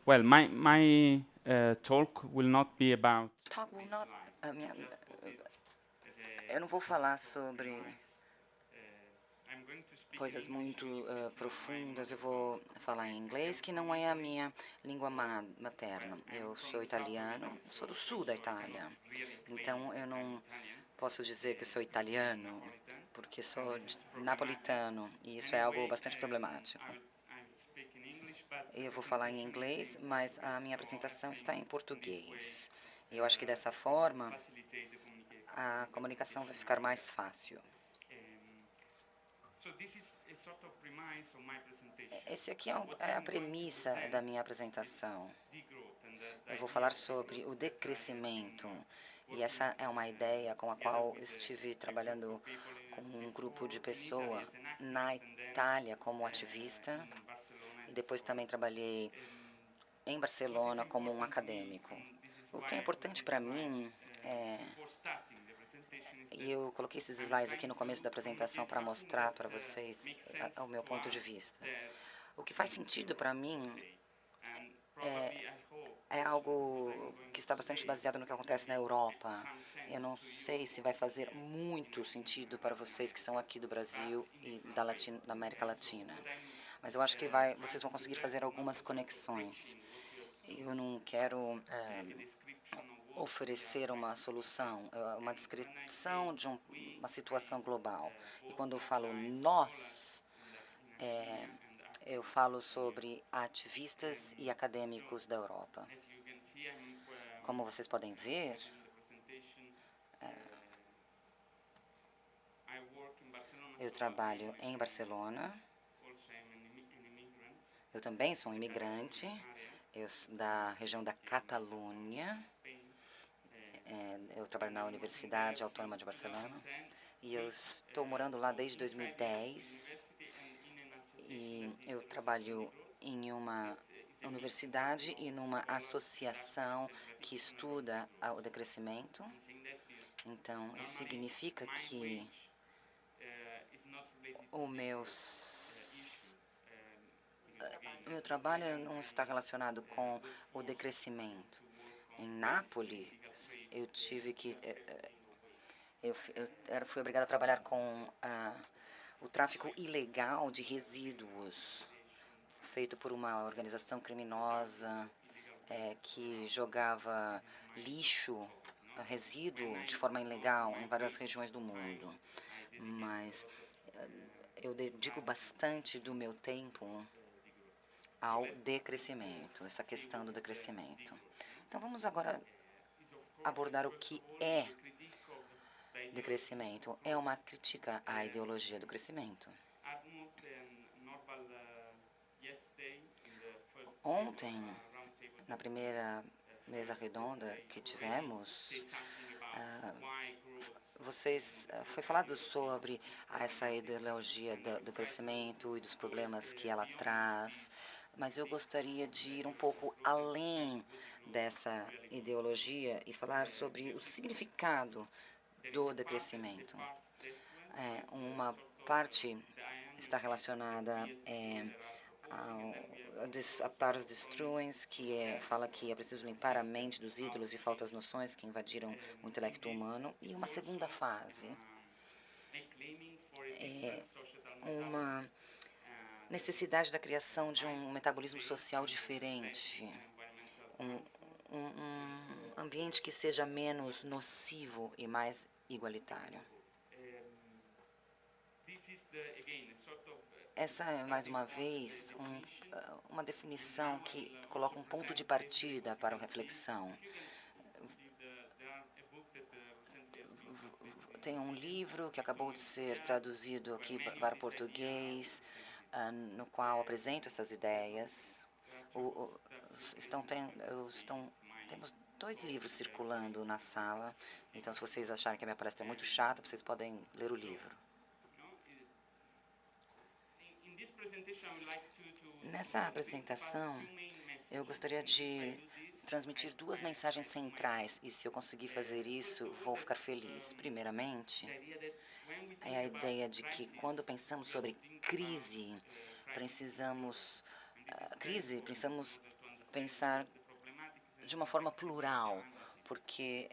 Well, my talk will not be about Talk will not, a minha, eu não vou falar sobre coisas muito profundas. Eu vou falar em inglês, que não é a minha língua materna. Eu sou italiano, sou do sul da Itália. Então, eu não posso dizer que sou italiano, porque sou napolitano, e isso é algo bastante problemático. Eu vou falar em inglês, mas a minha apresentação está em português. E eu acho que dessa forma a comunicação vai ficar mais fácil. Esse aqui é a premissa da minha apresentação. Eu vou falar sobre o decrescimento, e essa é uma ideia com a qual estive trabalhando com um grupo de pessoas na Itália como ativista, e depois também trabalhei em Barcelona como um acadêmico. O que é importante para mim e eu coloquei esses slides aqui no começo da apresentação para mostrar para vocês o meu ponto de vista. O que faz sentido para mim é algo que está bastante baseado no que acontece na Europa. Eu não sei se vai fazer muito sentido para vocês que são aqui do Brasil e da América Latina, mas eu acho que vocês vão conseguir fazer algumas conexões. Eu não quero oferecer uma solução, uma descrição de uma situação global. E quando eu falo nós, eu falo sobre ativistas e acadêmicos da Europa. Como vocês podem ver, eu trabalho em Barcelona. Eu também sou um imigrante da região da Catalunha. Eu trabalho na Universidade Autônoma de Barcelona e eu estou morando lá desde 2010. E eu trabalho em uma universidade e numa associação que estuda o decrescimento. Então, isso significa que o meu trabalho não está relacionado com o decrescimento. Em Nápoles, eu tive que fui obrigada a trabalhar com o tráfico ilegal de resíduos, feito por uma organização criminosa que jogava lixo, resíduo, de forma ilegal em várias regiões do mundo. Mas eu dedico bastante do meu tempo ao decrescimento, essa questão do decrescimento. Então, vamos agora abordar o que é decrescimento. É uma crítica à ideologia do crescimento. Ontem, na primeira mesa redonda que tivemos, foi falado sobre essa ideologia do crescimento e dos problemas que ela traz, mas eu gostaria de ir um pouco além dessa ideologia e falar sobre o significado do decrescimento. Uma parte está relacionada a Pares Destruens, que fala que é preciso limpar a mente dos ídolos e falsas noções que invadiram o intelecto humano. E uma segunda fase é uma necessidade da criação de um metabolismo social diferente, um ambiente que seja menos nocivo e mais igualitário. Essa é, mais uma vez, uma definição que coloca um ponto de partida para a reflexão. Tem um livro que acabou de ser traduzido aqui para português, no qual apresento essas ideias. Temos 2 livros circulando na sala, então se vocês acharem que a minha palestra é muito chata, vocês podem ler o livro. Nessa apresentação, eu gostaria de transmitir 2 mensagens centrais, e se eu conseguir fazer isso, vou ficar feliz. Primeiramente, é a ideia de que quando pensamos sobre crise, precisamos pensar de uma forma plural, porque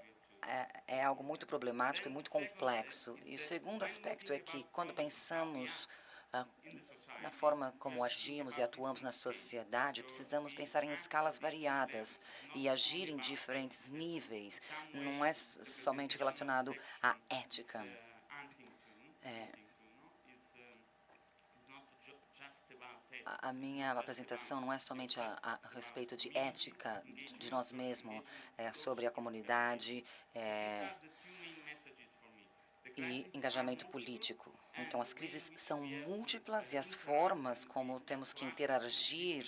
é algo muito problemático e muito complexo. E o segundo aspecto é que, quando pensamos na forma como agimos e atuamos na sociedade, precisamos pensar em escalas variadas e agir em diferentes níveis. Não é somente relacionado à ética. A minha apresentação não é somente a respeito de ética de nós mesmos, sobre a comunidade e engajamento político. Então, as crises são múltiplas e as formas como temos que interagir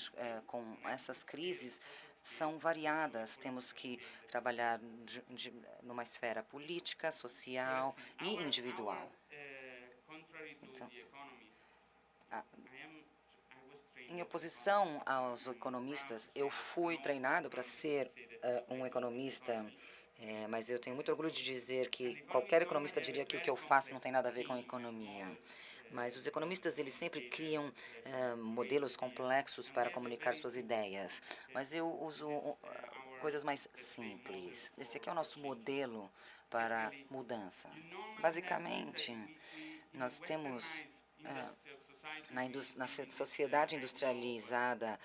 com essas crises são variadas. Temos que trabalhar numa esfera política, social e individual. Então, em oposição aos economistas, eu fui treinado para ser um economista, mas eu tenho muito orgulho de dizer que qualquer economista diria que o que eu faço não tem nada a ver com economia. Mas os economistas, eles sempre criam modelos complexos para comunicar suas ideias. Mas eu uso coisas mais simples. Esse aqui é o nosso modelo para mudança. Basicamente, nós temos na sociedade industrializada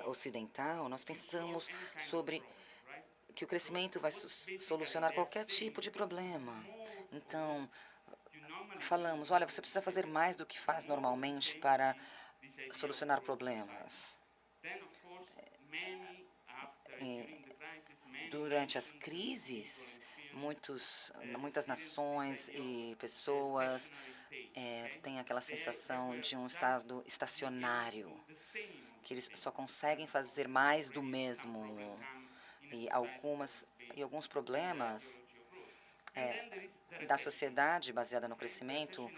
ocidental, nós pensamos sobre que o crescimento vai solucionar qualquer tipo de problema. Então, falamos, olha, você precisa fazer mais do que faz normalmente para solucionar problemas. Durante as crises, muitas nações e pessoas têm aquela sensação de um estado estacionário, que eles só conseguem fazer mais do mesmo. E alguns problemas da sociedade baseada no crescimento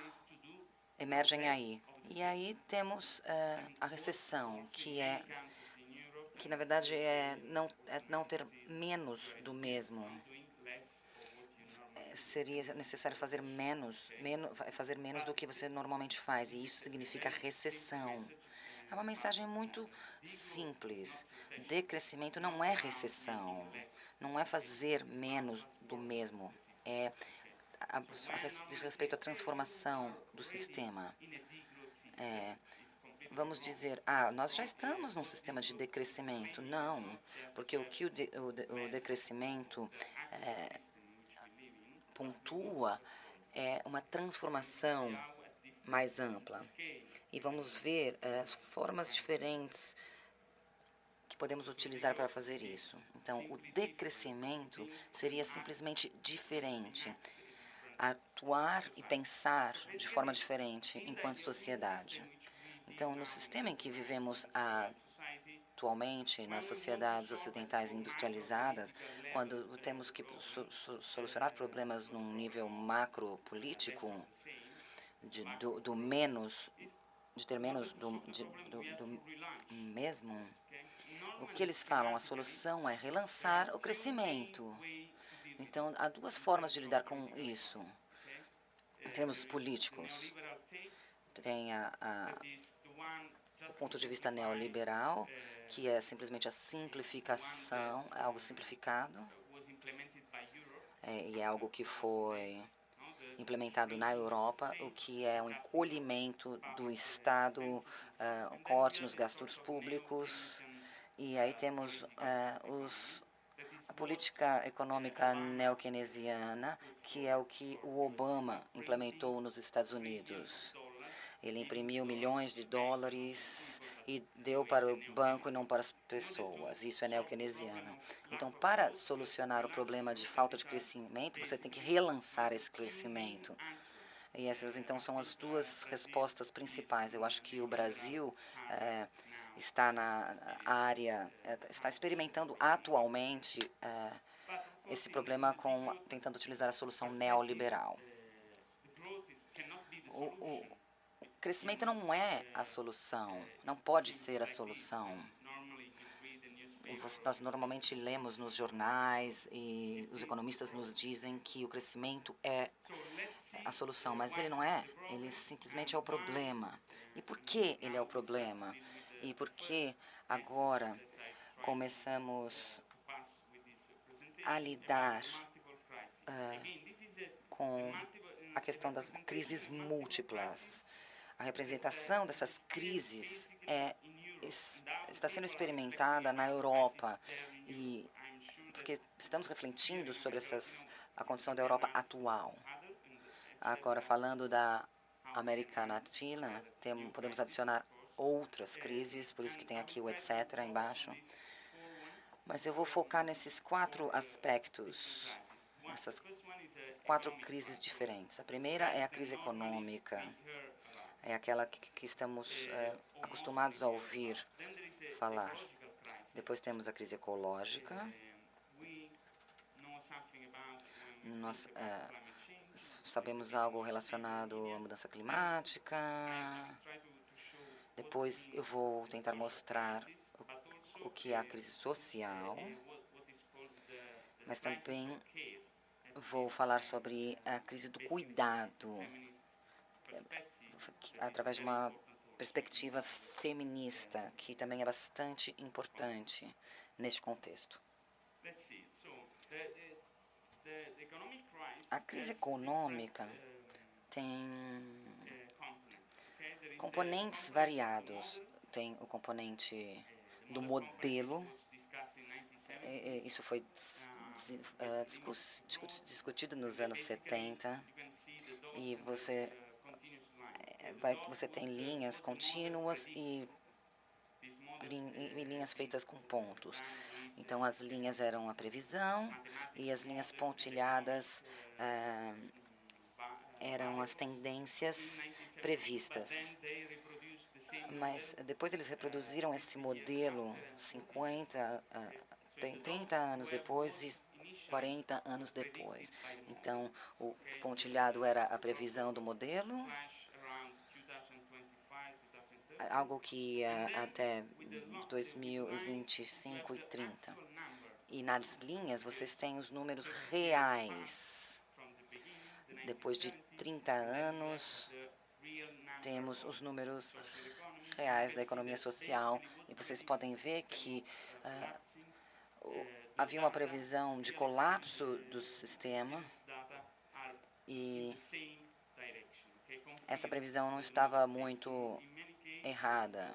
emergem aí. E aí temos a recessão, que na verdade é não ter menos do mesmo. Seria necessário fazer fazer menos do que você normalmente faz, e isso significa recessão. É uma mensagem muito simples. Decrescimento não é recessão, não é fazer menos do mesmo, diz respeito à transformação do sistema. Vamos dizer, nós já estamos num sistema de decrescimento. Não, porque o que o decrescimento pontua é uma transformação mais ampla. E vamos ver as formas diferentes que podemos utilizar para fazer isso. Então, o decrescimento seria simplesmente diferente. Atuar e pensar de forma diferente enquanto sociedade. Então, no sistema em que vivemos atualmente, nas sociedades ocidentais industrializadas, quando temos que solucionar problemas num nível macro político, de ter menos do mesmo, o que eles falam? A solução é relançar o crescimento. Então, há duas formas de lidar com isso, em termos políticos. Tem o ponto de vista neoliberal, que é simplesmente a simplificação, é algo simplificado, e é algo que foi implementado na Europa, o que é um encolhimento do Estado, corte nos gastos públicos. E aí temos a política econômica neo-keynesiana, que é o que o Obama implementou nos Estados Unidos. Ele imprimiu milhões de dólares e deu para o banco e não para as pessoas. Isso é neo-keynesiano. Então, para solucionar o problema de falta de crescimento, você tem que relançar esse crescimento. E essas, então, são as duas respostas principais. Eu acho que o Brasil está na área, está experimentando atualmente esse problema tentando utilizar a solução neoliberal. O crescimento não é a solução, não pode ser a solução. Nós normalmente lemos nos jornais e os economistas nos dizem que o crescimento é a solução, mas ele não é, ele simplesmente é o problema. E por que ele é o problema? E por que agora começamos a lidar com a questão das crises múltiplas. A representação dessas crises está sendo experimentada na Europa, e porque estamos refletindo sobre a condição da Europa atual. Agora, falando da América Latina, podemos adicionar outras crises, por isso que tem aqui o etc. embaixo. Mas eu vou focar nesses 4 aspectos, nessas 4 crises diferentes. A primeira é a crise econômica, é aquela que estamos acostumados a ouvir falar. Depois temos a crise ecológica. Nós sabemos algo relacionado à mudança climática. Depois eu vou tentar mostrar o que é a crise social, mas também vou falar sobre a crise do cuidado, através de uma perspectiva feminista, que também é bastante importante neste contexto. A crise econômica tem componentes variados. Tem o componente do modelo, isso foi discutido nos anos 70, e você tem linhas contínuas e linhas feitas com pontos. Então, as linhas eram a previsão e as linhas pontilhadas eram as tendências previstas. Mas depois eles reproduziram esse modelo 30 anos depois e 40 anos depois. Então, o pontilhado era a previsão do modelo, algo que ia até 2025 e 30. E nas linhas vocês têm os números reais. Depois de 30 anos, temos os números reais da economia social, e vocês podem ver que havia uma previsão de colapso do sistema, e essa previsão não estava muito errada.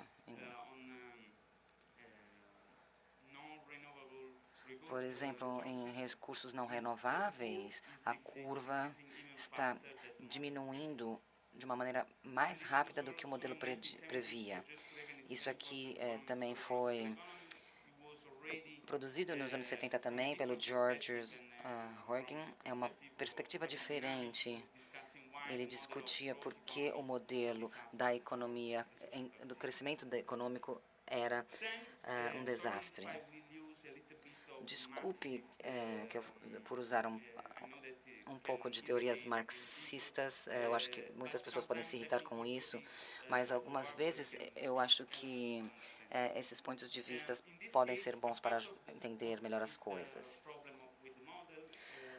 Por exemplo, em recursos não renováveis, a curva está diminuindo de uma maneira mais rápida do que o modelo previa. Isso aqui também foi produzido nos anos 70 também pelo George Horgan. É uma perspectiva diferente. Ele discutia por que o modelo da economia, do crescimento econômico, era um desastre. Desculpe por usar um pouco de teorias marxistas. Eu acho que muitas pessoas podem se irritar com isso, mas algumas vezes eu acho que esses pontos de vista podem ser bons para entender melhor as coisas.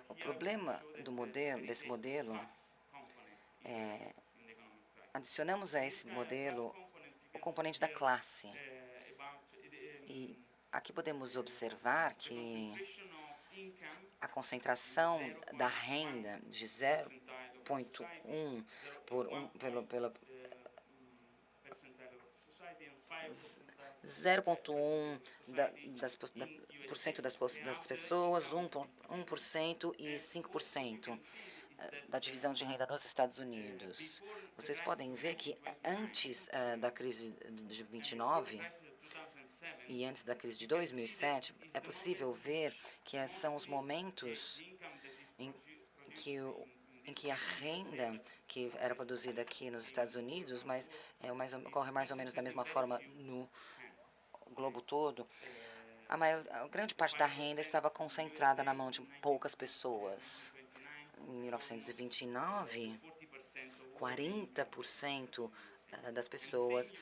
O problema desse modelo adicionamos a esse modelo o componente da classe. E aqui podemos observar que a concentração da renda de 0,1 pela 0,1% das pessoas, 1% e 5% da divisão de renda nos Estados Unidos. Vocês podem ver que antes da crise de 29 e antes da crise de 2007, é possível ver que são os momentos em que a renda que era produzida aqui nos Estados Unidos, mas ocorre mais ou menos da mesma forma no globo todo, a grande parte da renda estava concentrada na mão de poucas pessoas. Em 1929, 40% das pessoas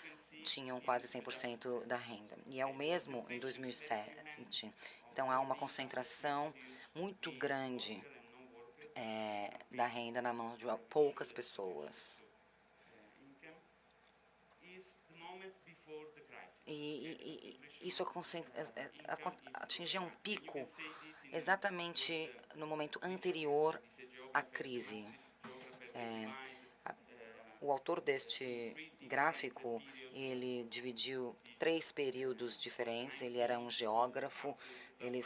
tinham quase 100% da renda. E é o mesmo em 2007. Então, há uma concentração muito grande da renda na mão de poucas pessoas. E isso atingia um pico exatamente no momento anterior à crise. O autor deste gráfico, ele dividiu 3 períodos diferentes. Ele era um geógrafo, ele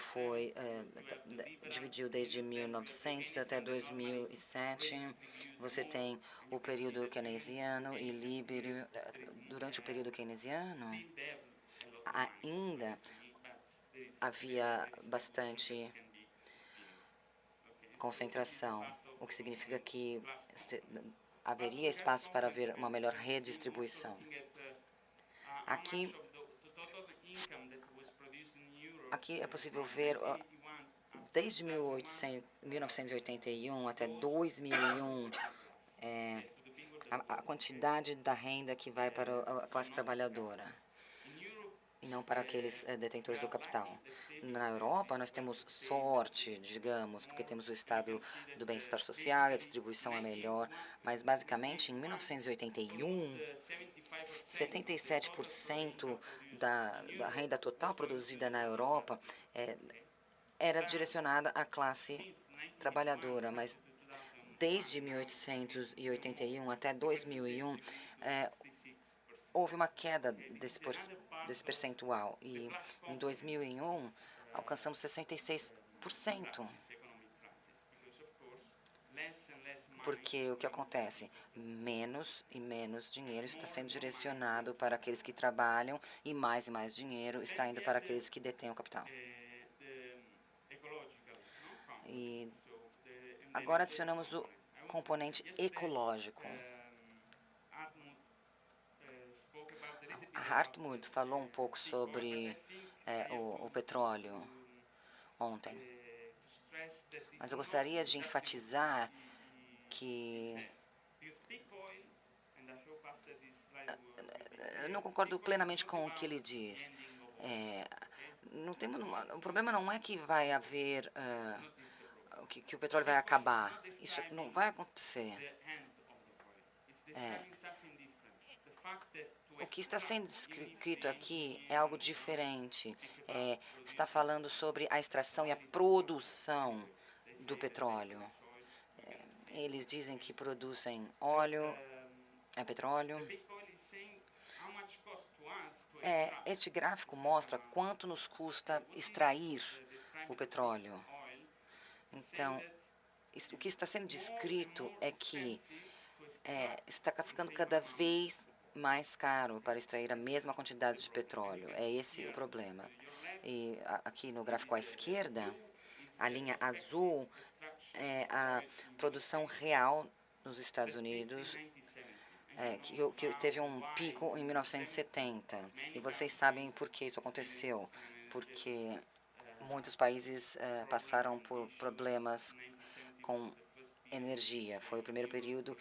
dividiu desde 1900 até 2007. Você tem o período keynesiano e líbero. Durante o período keynesiano, ainda havia bastante concentração, o que significa que haveria espaço para haver uma melhor redistribuição. Aqui é possível ver, desde 1981 até 2001, a quantidade da renda que vai para a classe trabalhadora e não para aqueles detentores do capital. Na Europa, nós temos sorte, digamos, porque temos o estado do bem-estar social, a distribuição é melhor, mas basicamente em 1981, 77% da renda total produzida na Europa era direcionada à classe trabalhadora, mas desde 1881 até 2001, houve uma queda desse percentual e em 2001 alcançamos 66%. Porque o que acontece? Menos e menos dinheiro está sendo direcionado para aqueles que trabalham e mais dinheiro está indo para aqueles que detêm o capital. E agora adicionamos o componente ecológico. Hartmut falou um pouco sobre o petróleo ontem, mas eu gostaria de enfatizar que eu não concordo plenamente com o que ele diz. O problema não é que vai haver que o petróleo vai acabar. Isso não vai acontecer. O que está sendo escrito aqui é algo diferente. Está falando sobre a extração e a produção do petróleo. Eles dizem que produzem petróleo. Este gráfico mostra quanto nos custa extrair o petróleo. Então, o que está sendo descrito é que está ficando cada vez mais caro para extrair a mesma quantidade de petróleo. É esse o problema. E aqui no gráfico à esquerda, a linha azul é a produção real nos Estados Unidos, que teve um pico em 1970. E vocês sabem por que isso aconteceu. Porque muitos países passaram por problemas com energia. Foi o primeiro período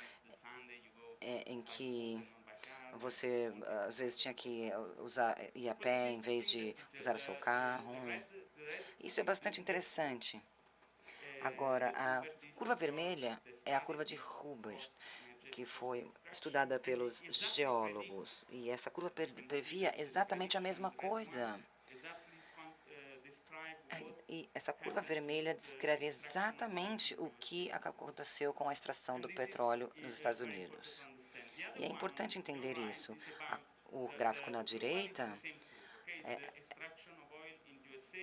em que você, às vezes, tinha que ir a pé em vez de usar o seu carro. Isso é bastante interessante. Agora, a curva vermelha é a curva de Huber, que foi estudada pelos geólogos. E essa curva previa exatamente a mesma coisa. E essa curva vermelha descreve exatamente o que aconteceu com a extração do petróleo nos Estados Unidos. E é importante entender isso. O gráfico na direita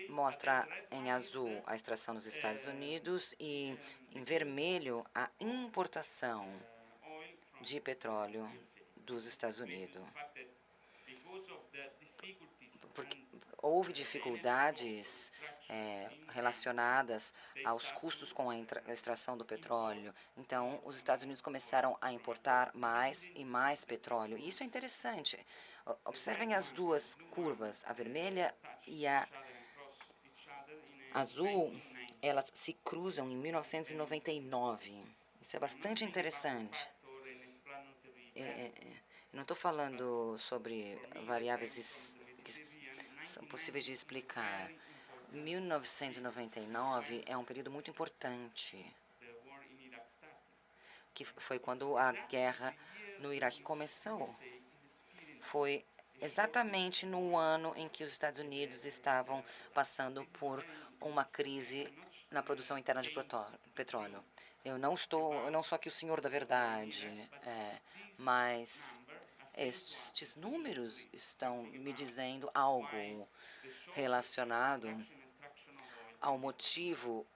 mostra em azul a extração nos Estados Unidos e em vermelho a importação de petróleo dos Estados Unidos. Porque houve dificuldades relacionadas aos custos com a extração do petróleo. Então, os Estados Unidos começaram a importar mais e mais petróleo. E isso é interessante. Observem as duas curvas, a vermelha e a azul, elas se cruzam em 1999. Isso é bastante interessante. Não estou falando sobre variáveis que são possíveis de explicar. 1999 é um período muito importante, que foi quando a guerra no Iraque começou. Foi exatamente no ano em que os Estados Unidos estavam passando por uma crise na produção interna de petróleo. Eu não sou aqui o senhor da verdade, mas estes números estão me dizendo algo relacionado ao motivo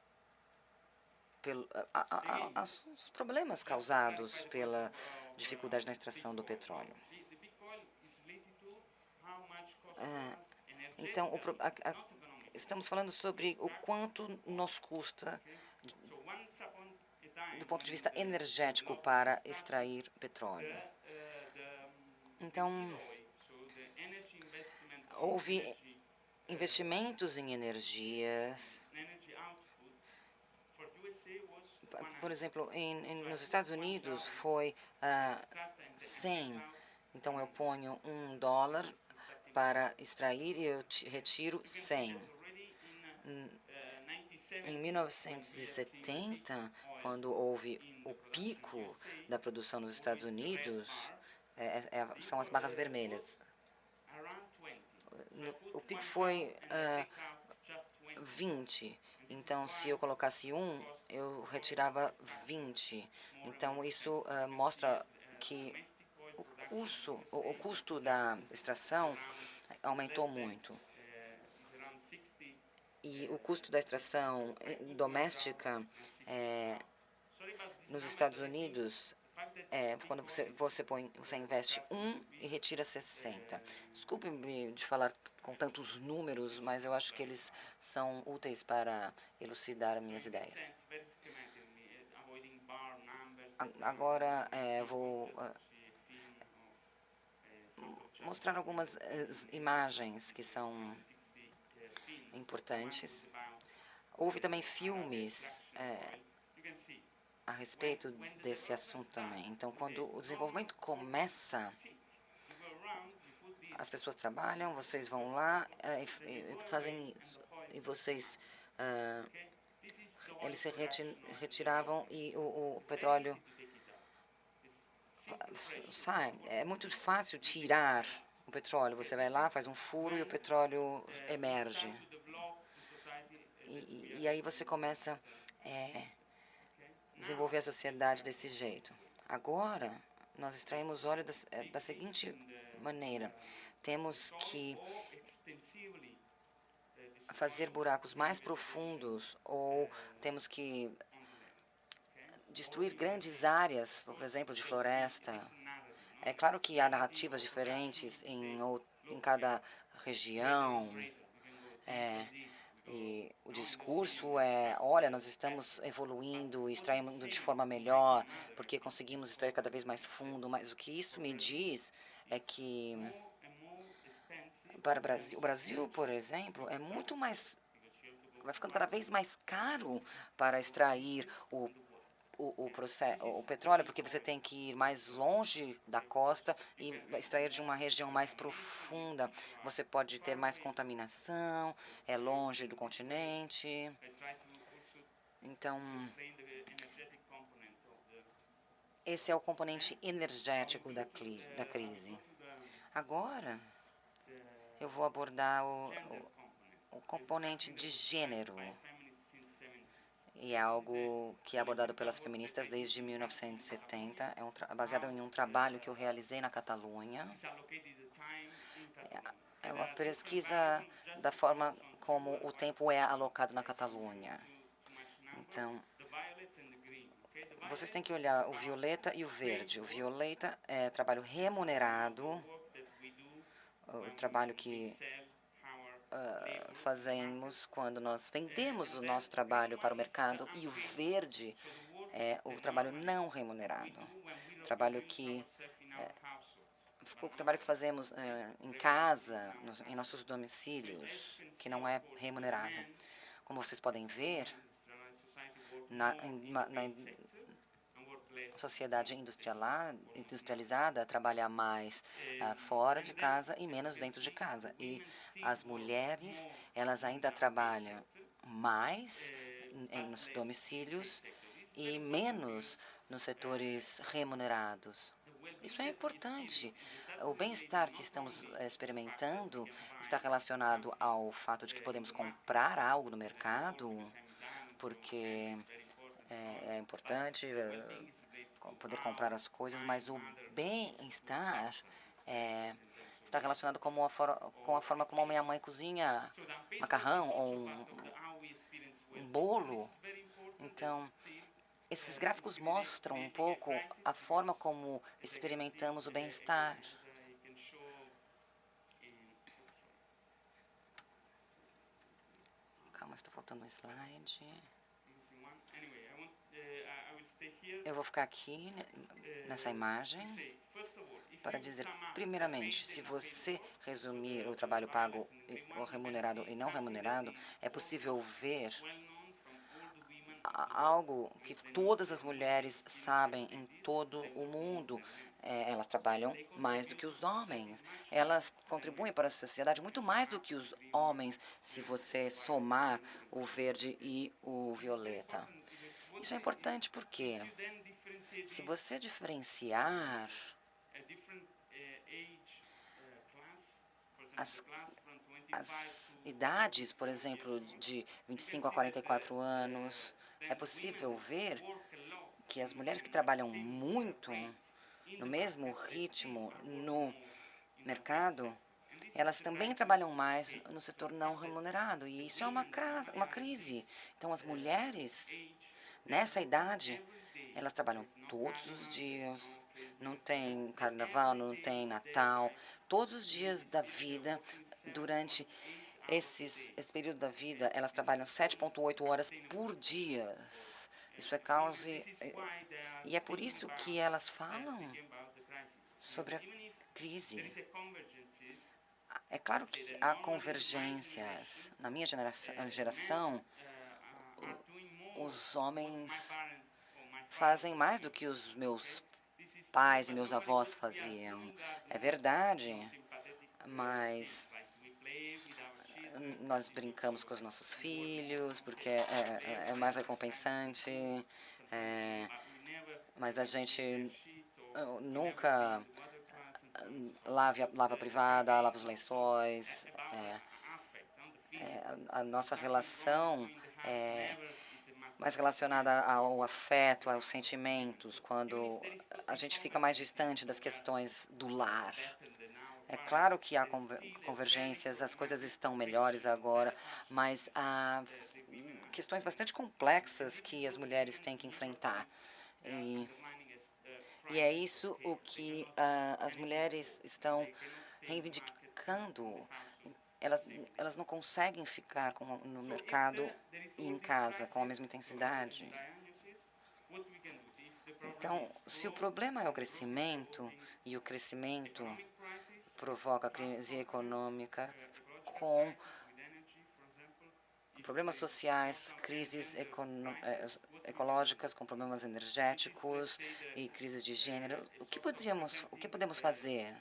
aos problemas causados pela dificuldade na extração do petróleo. Então, estamos falando sobre o quanto nos custa do ponto de vista energético para extrair petróleo. Então, houve investimentos em energias. Por exemplo, nos Estados Unidos foi 100. Então, eu ponho $1 para extrair e eu retiro 100. Em 1970, quando houve o pico da produção nos Estados Unidos, são as barras vermelhas. O pico foi 20. Então, se eu colocasse 1, eu retirava 20. Então, isso mostra que o custo da extração aumentou muito. E o custo da extração doméstica nos Estados Unidos, quando você investe 1 e retira 60. Desculpe-me de falar com tantos números, mas eu acho que eles são úteis para elucidar minhas ideias. Agora vou mostrar algumas imagens que são importantes. Houve também filmes a respeito desse assunto também. Então, quando o desenvolvimento começa, as pessoas trabalham, vocês vão lá e fazem isso. E vocês, eles se retiravam e o petróleo sai. É muito fácil tirar o petróleo. Você vai lá, faz um furo e o petróleo emerge. E aí você começa a desenvolver a sociedade desse jeito. Agora, nós extraímos óleo da seguinte maneira. Temos que fazer buracos mais profundos ou temos que destruir grandes áreas, por exemplo, de floresta. É claro que há narrativas diferentes em cada região. E o discurso olha, nós estamos evoluindo, extraindo de forma melhor, porque conseguimos extrair cada vez mais fundo, mas o que isso me diz é que para o Brasil, por exemplo, vai ficando cada vez mais caro para extrair o petróleo, porque você tem que ir mais longe da costa e extrair de uma região mais profunda. Você pode ter mais contaminação, é longe do continente. Então, esse é o componente energético da crise. Agora, eu vou abordar o componente de gênero. E é algo que é abordado pelas feministas desde 1970. Baseado em um trabalho que eu realizei na Catalunha. É uma pesquisa da forma como o tempo é alocado na Catalunha. Então, vocês têm que olhar o violeta e o verde. O violeta é trabalho remunerado, o trabalho que fazemos quando nós vendemos o nosso trabalho para o mercado, e o verde é o trabalho não remunerado, o trabalho que fazemos em casa, em nossos domicílios, que não é remunerado. Como vocês podem ver, na sociedade industrializada, trabalha mais fora de casa e menos dentro de casa. E as mulheres, elas ainda trabalham mais nos domicílios e menos nos setores remunerados. Isso é importante. O bem-estar que estamos experimentando está relacionado ao fato de que podemos comprar algo no mercado, porque é importante poder comprar as coisas, mas o bem-estar está relacionado com a forma como a minha mãe cozinha macarrão ou um bolo. Então, esses gráficos mostram um pouco a forma como experimentamos o bem-estar. Calma, está faltando um slide. Eu vou ficar aqui nessa imagem para dizer, primeiramente, se você resumir o trabalho pago, o remunerado e não remunerado, é possível ver algo que todas as mulheres sabem em todo o mundo. Elas trabalham mais do que os homens. Elas contribuem para a sociedade muito mais do que os homens, se você somar o verde e o violeta. Isso é importante porque, se você diferenciar as idades, por exemplo, de 25 a 44 anos, é possível ver que as mulheres que trabalham muito, no mesmo ritmo, no mercado, elas também trabalham mais no setor não remunerado. E isso é uma crise. Então, as mulheres, nessa idade, elas trabalham todos os dias. Não tem carnaval, não tem Natal. Todos os dias da vida, durante esse período da vida, elas trabalham 7,8 horas por dia. Isso é causa. E é por isso que elas falam sobre a crise. É claro que há convergências. Na minha geração, os homens fazem mais do que os meus pais e meus avós faziam. É verdade, mas nós brincamos com os nossos filhos porque é mais recompensante, mas a gente nunca lava a privada, lava os lençóis. A nossa relação é mais relacionada ao afeto, aos sentimentos, quando a gente fica mais distante das questões do lar. É claro que há convergências, as coisas estão melhores agora, mas há questões bastante complexas que as mulheres têm que enfrentar. E é isso o que as mulheres estão reivindicando. Elas não conseguem ficar no mercado e em casa com a mesma intensidade. Então, se o problema é o crescimento, e o crescimento provoca crise econômica com problemas sociais, crises ecológicas, com problemas energéticos e crises de gênero, o que podemos fazer?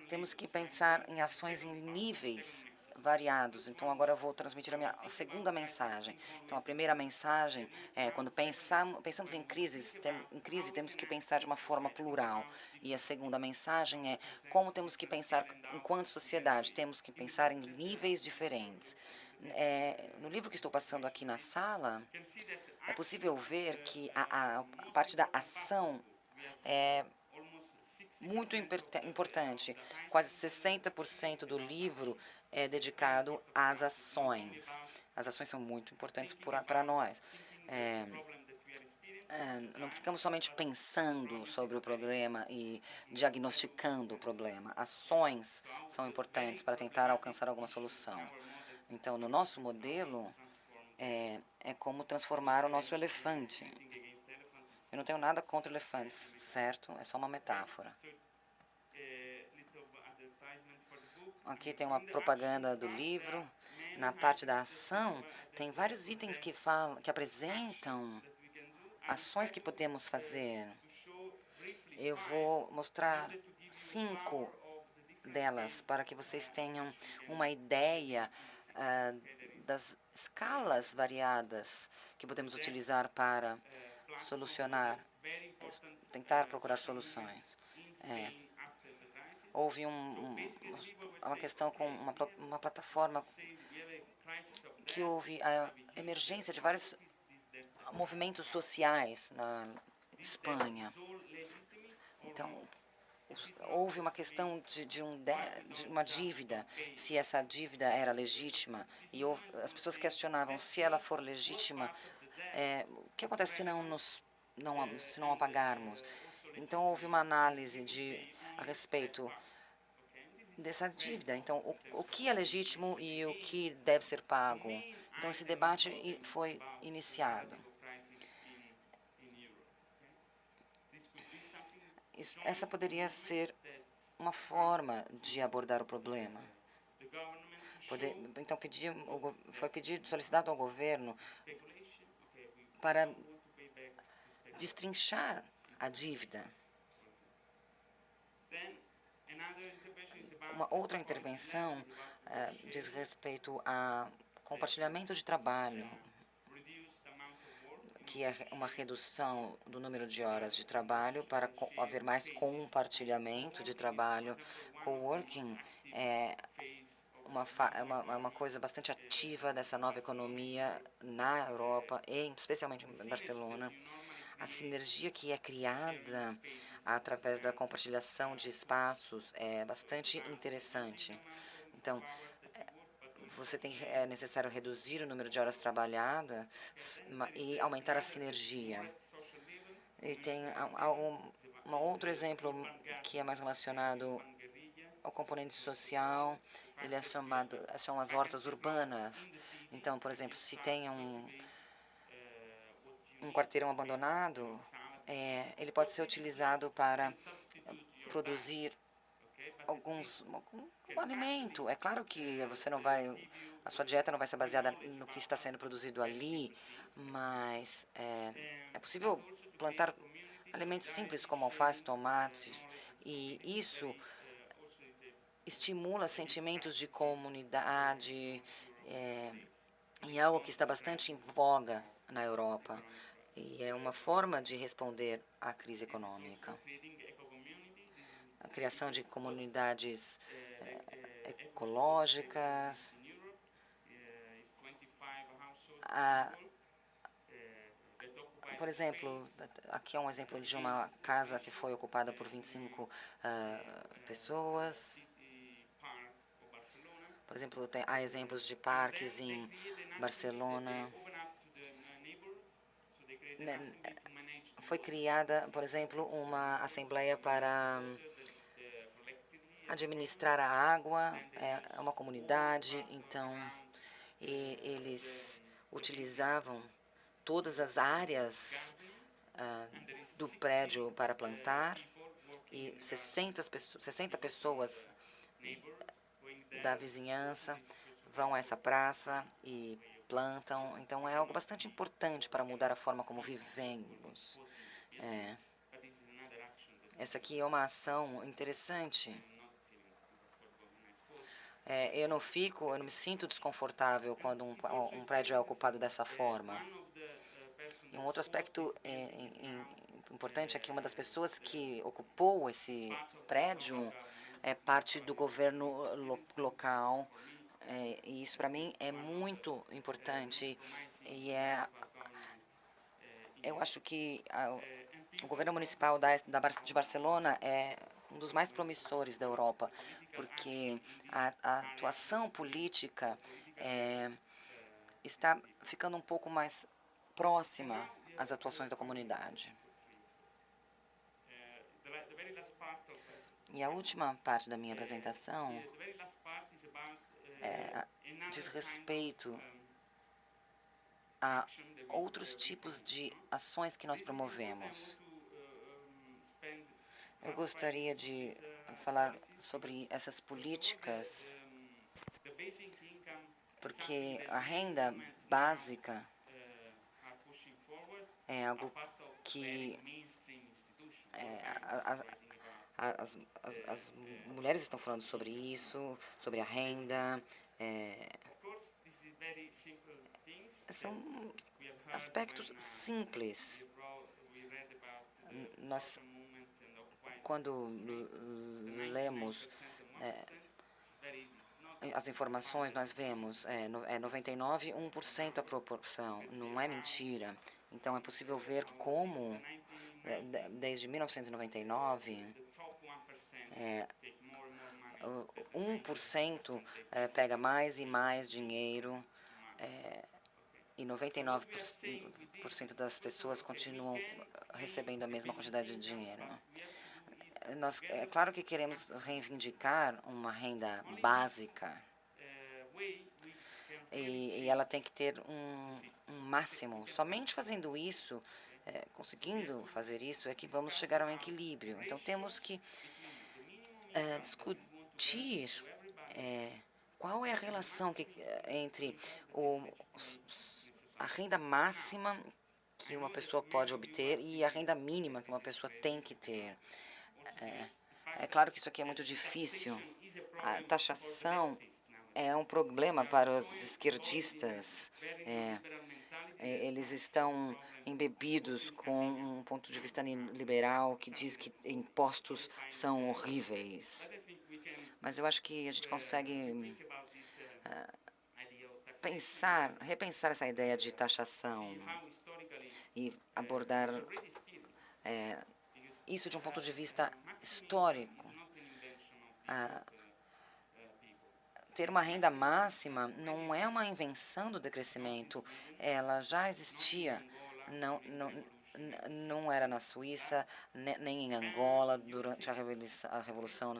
Temos que pensar em ações em níveis variados. Então, agora eu vou transmitir a minha segunda mensagem. Então, a primeira mensagem é, quando pensamos em crise, temos que pensar de uma forma plural. E a segunda mensagem é, como temos que pensar enquanto sociedade? Temos que pensar em níveis diferentes. No livro que estou passando aqui na sala, é possível ver que a parte da ação é muito importante. Quase 60% do livro é dedicado às ações. As ações são muito importantes para nós. Não ficamos somente pensando sobre o problema e diagnosticando o problema. Ações são importantes para tentar alcançar alguma solução. Então, no nosso modelo, é como transformar o nosso elefante. Eu não tenho nada contra elefantes, certo? É só uma metáfora. Aqui tem uma propaganda do livro. Na parte da ação, tem vários itens que apresentam ações que podemos fazer. Eu vou mostrar 5 delas para que vocês tenham uma ideia das escalas variadas que podemos utilizar para solucionar, tentar procurar soluções. houve uma questão com uma plataforma que houve a emergência de vários movimentos sociais na Espanha. Então, houve uma questão de uma dívida, se essa dívida era legítima, e as pessoas questionavam se ela for legítima, o que acontece se não a pagarmos? Então, houve uma análise a respeito dessa dívida. Então, o que é legítimo e o que deve ser pago? Então, esse debate foi iniciado. Essa poderia ser uma forma de abordar o problema. Então, foi solicitado ao governo para destrinchar a dívida. Uma outra intervenção diz respeito a compartilhamento de trabalho, que é uma redução do número de horas de trabalho para haver mais compartilhamento de trabalho. Coworking é uma coisa bastante ativa dessa nova economia na Europa, e especialmente em Barcelona. A sinergia que é criada através da compartilhação de espaços é bastante interessante. Então, é necessário reduzir o número de horas trabalhadas e aumentar a sinergia. E tem um outro exemplo que é mais relacionado ao componente social. São as hortas urbanas. Então, por exemplo, se tem um quarteirão abandonado, ele pode ser utilizado para produzir algum alimento. É claro que a sua dieta não vai ser baseada no que está sendo produzido ali, mas é possível plantar alimentos simples como alface, tomates, e isso estimula sentimentos de comunidade, e é algo que está bastante em voga na Europa. E é uma forma de responder à crise econômica. A criação de comunidades ecológicas. Por exemplo, aqui é um exemplo de uma casa que foi ocupada por 25 pessoas. Por exemplo, há exemplos de parques em Barcelona. Foi criada, por exemplo, uma assembleia para administrar a água, é uma comunidade, então eles utilizavam todas as áreas do prédio para plantar, e 60 pessoas da vizinhança vão a essa praça e plantam. Então, é algo bastante importante para mudar a forma como vivemos. Essa aqui é uma ação interessante. Eu não me sinto desconfortável quando um prédio é ocupado dessa forma. E um outro aspecto importante é que uma das pessoas que ocupou esse prédio é parte do governo local. E isso, para mim, é muito importante. E eu acho que o governo municipal de Barcelona é um dos mais promissores da Europa, porque a atuação política está ficando um pouco mais próxima às atuações da comunidade. E a última parte da minha apresentação diz respeito a outros tipos de ações que nós promovemos. Eu gostaria de falar sobre essas políticas, porque a renda básica é algo que as mulheres estão falando sobre isso, sobre a renda. São aspectos simples. Nós quando lemos as informações, nós vemos 99 e 1% a proporção. Não é mentira. Então, é possível ver como, desde 1999, 1% pega mais e mais dinheiro e 99% das pessoas continuam recebendo a mesma quantidade de dinheiro. É claro que queremos reivindicar uma renda básica e ela tem que ter um máximo. Somente fazendo isso, conseguindo fazer isso, é que vamos chegar a um equilíbrio. Então, temos que discutir qual é a relação entre a renda máxima que uma pessoa pode obter e a renda mínima que uma pessoa tem que ter. É claro que isso aqui é muito difícil. A taxação é um problema para os esquerdistas. Eles estão embebidos com um ponto de vista liberal que diz que impostos são horríveis. Mas eu acho que a gente consegue repensar essa ideia de taxação e abordar isso de um ponto de vista histórico. Ter uma renda máxima não é uma invenção do decrescimento. Ela já existia. Não era na Suíça, nem em Angola durante a Revolução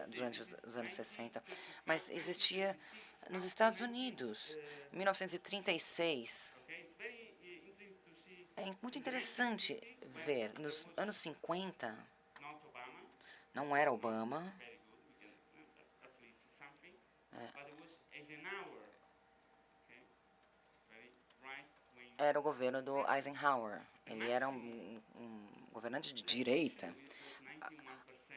durante os anos 60, mas existia nos Estados Unidos, em 1936. É muito interessante ver, nos anos 50, não era Obama, era o governo do Eisenhower. Ele era um governante de direita.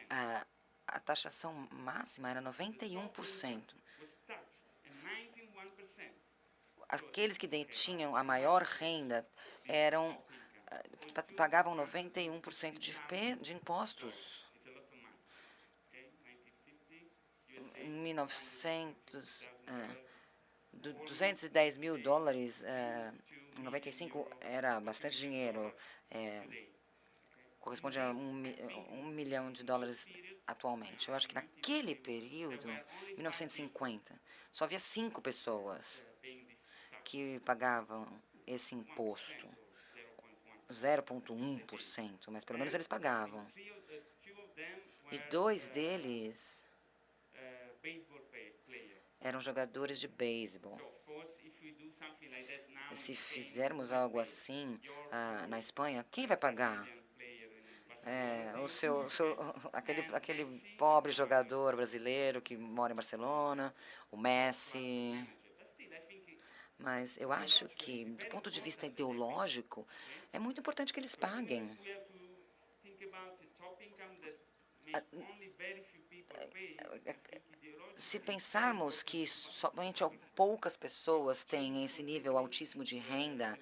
A taxação máxima era 91%. Aqueles que detinham a maior renda pagavam 91% de impostos. Em 210 mil dólares, em 95 era bastante dinheiro. Corresponde a $1 milhão atualmente. Eu acho que naquele período, 1950, só havia 5 pessoas que pagavam esse imposto, 0,1%, mas pelo menos eles pagavam. E 2 deles eram jogadores de beisebol. Se fizermos algo assim na Espanha, quem vai pagar? Aquele pobre jogador brasileiro que mora em Barcelona, o Messi. Mas eu acho que, do ponto de vista ideológico, é muito importante que eles paguem. Se pensarmos que somente poucas pessoas têm esse nível altíssimo de renda,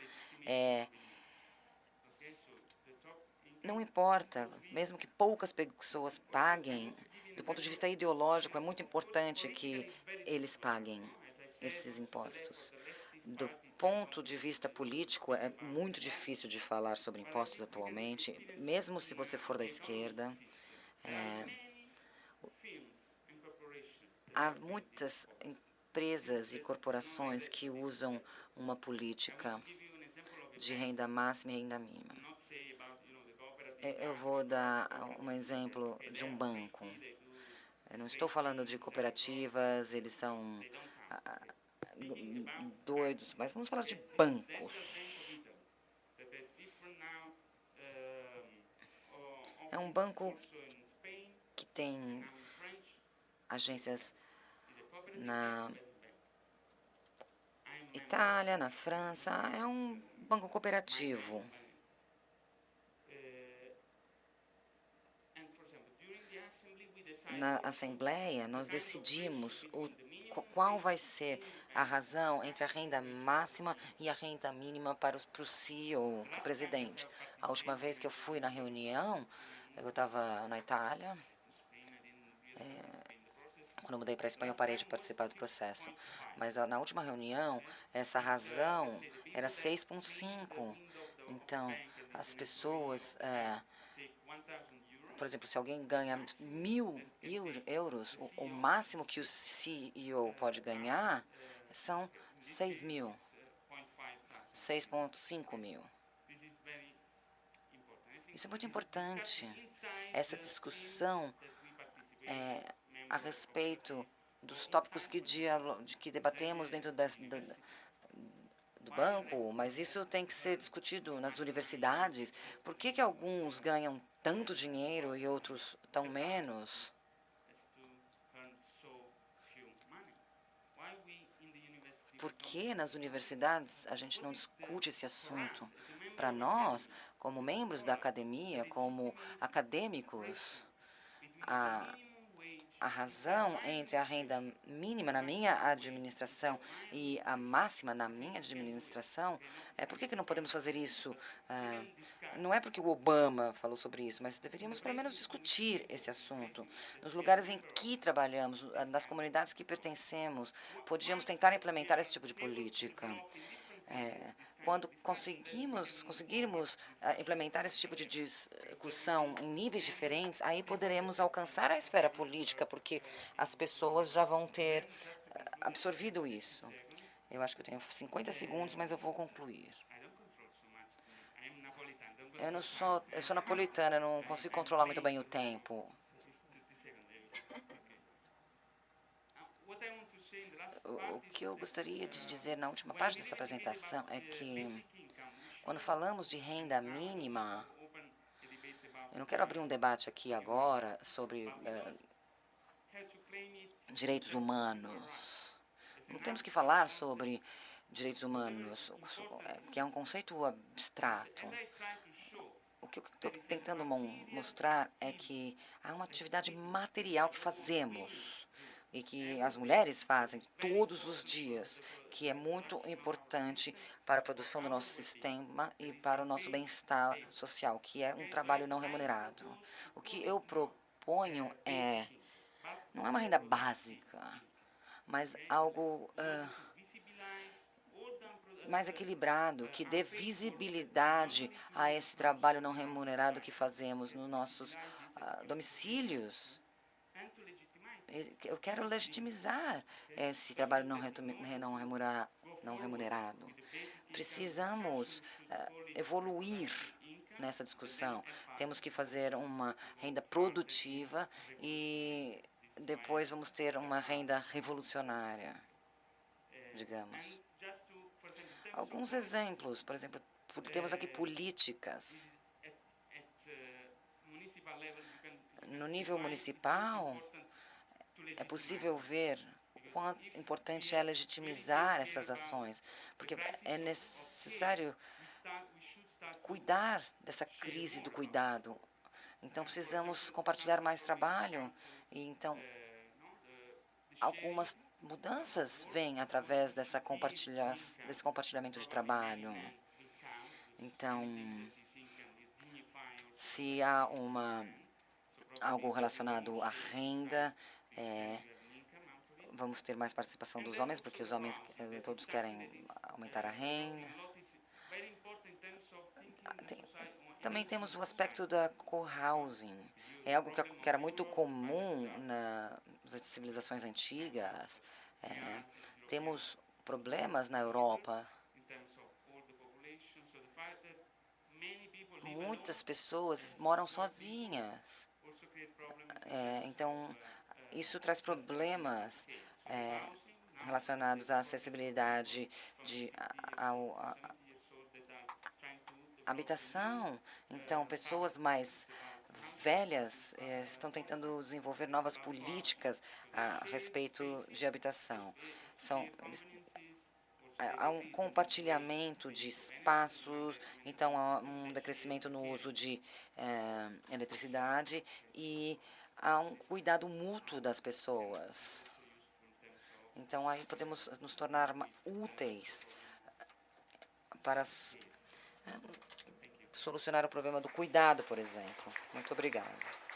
não importa, mesmo que poucas pessoas paguem, do ponto de vista ideológico, é muito importante que eles paguem esses impostos. Do ponto de vista político, é muito difícil de falar sobre impostos atualmente, mesmo se você for da esquerda. Há muitas empresas e corporações que usam uma política de renda máxima e renda mínima. Eu vou dar um exemplo de um banco. Eu não estou falando de cooperativas, eles são doidos, mas vamos falar de bancos. É um banco que tem agências na Itália, na França. É um banco cooperativo. Na Assembleia, nós decidimos qual vai ser a razão entre a renda máxima e a renda mínima para o CEO, para o presidente. A última vez que eu fui na reunião, Eu estava na Itália. Quando eu mudei para a Espanha, eu parei de participar do processo. Mas na última reunião, essa razão era 6,5. Então, as pessoas, por exemplo, se alguém ganha 1.000 euros, o máximo que o CEO pode ganhar são 6.000, 6,5 mil. Isso é muito importante. Essa discussão a respeito dos tópicos que debatemos dentro do banco, mas isso tem que ser discutido nas universidades. Por que alguns ganham tanto dinheiro e outros tão menos? Por que nas universidades a gente não discute esse assunto? Para nós, como membros da academia, como acadêmicos, a razão entre a renda mínima na minha administração e a máxima na minha administração, por que não podemos fazer isso? Não é porque o Obama falou sobre isso, mas deveríamos pelo menos discutir esse assunto. Nos lugares em que trabalhamos, nas comunidades que pertencemos, podíamos tentar implementar esse tipo de política. Quando conseguirmos implementar esse tipo de discussão em níveis diferentes, aí poderemos alcançar a esfera política, porque as pessoas já vão ter absorvido isso. Eu acho que eu tenho 50 segundos, mas eu vou concluir. Eu sou napolitana, eu não consigo controlar muito bem o tempo. O que eu gostaria de dizer na última parte dessa apresentação é que, quando falamos de renda mínima, eu não quero abrir um debate aqui agora sobre direitos humanos. Não temos que falar sobre direitos humanos, que é um conceito abstrato. O que eu estou tentando mostrar é que há uma atividade material que fazemos e que as mulheres fazem todos os dias, que é muito importante para a produção do nosso sistema e para o nosso bem-estar social, que é um trabalho não remunerado. O que eu proponho não é uma renda básica, mas algo mais equilibrado, que dê visibilidade a esse trabalho não remunerado que fazemos nos nossos domicílios. Eu quero legitimizar esse trabalho não remunerado. Precisamos evoluir nessa discussão. Temos que fazer uma renda produtiva e depois vamos ter uma renda revolucionária, digamos. Alguns exemplos, por exemplo, temos aqui políticas. No nível municipal, é possível ver o quão importante é legitimizar essas ações, porque é necessário cuidar dessa crise do cuidado. Então, precisamos compartilhar mais trabalho. E, então, algumas mudanças vêm através desse compartilhamento de trabalho. Então, se há algo relacionado à renda, vamos ter mais participação dos homens, porque os homens todos querem aumentar a renda. Também temos o aspecto da co-housing. É algo que era muito comum nas civilizações antigas. Temos problemas na Europa. Muitas pessoas moram sozinhas. Então, isso traz problemas relacionados à acessibilidade à habitação. Então, pessoas mais velhas estão tentando desenvolver novas políticas a respeito de habitação. Há um compartilhamento de espaços, então há um decrescimento no uso de eletricidade e há um cuidado mútuo das pessoas. Então, aí podemos nos tornar úteis para solucionar o problema do cuidado, por exemplo. Muito obrigada.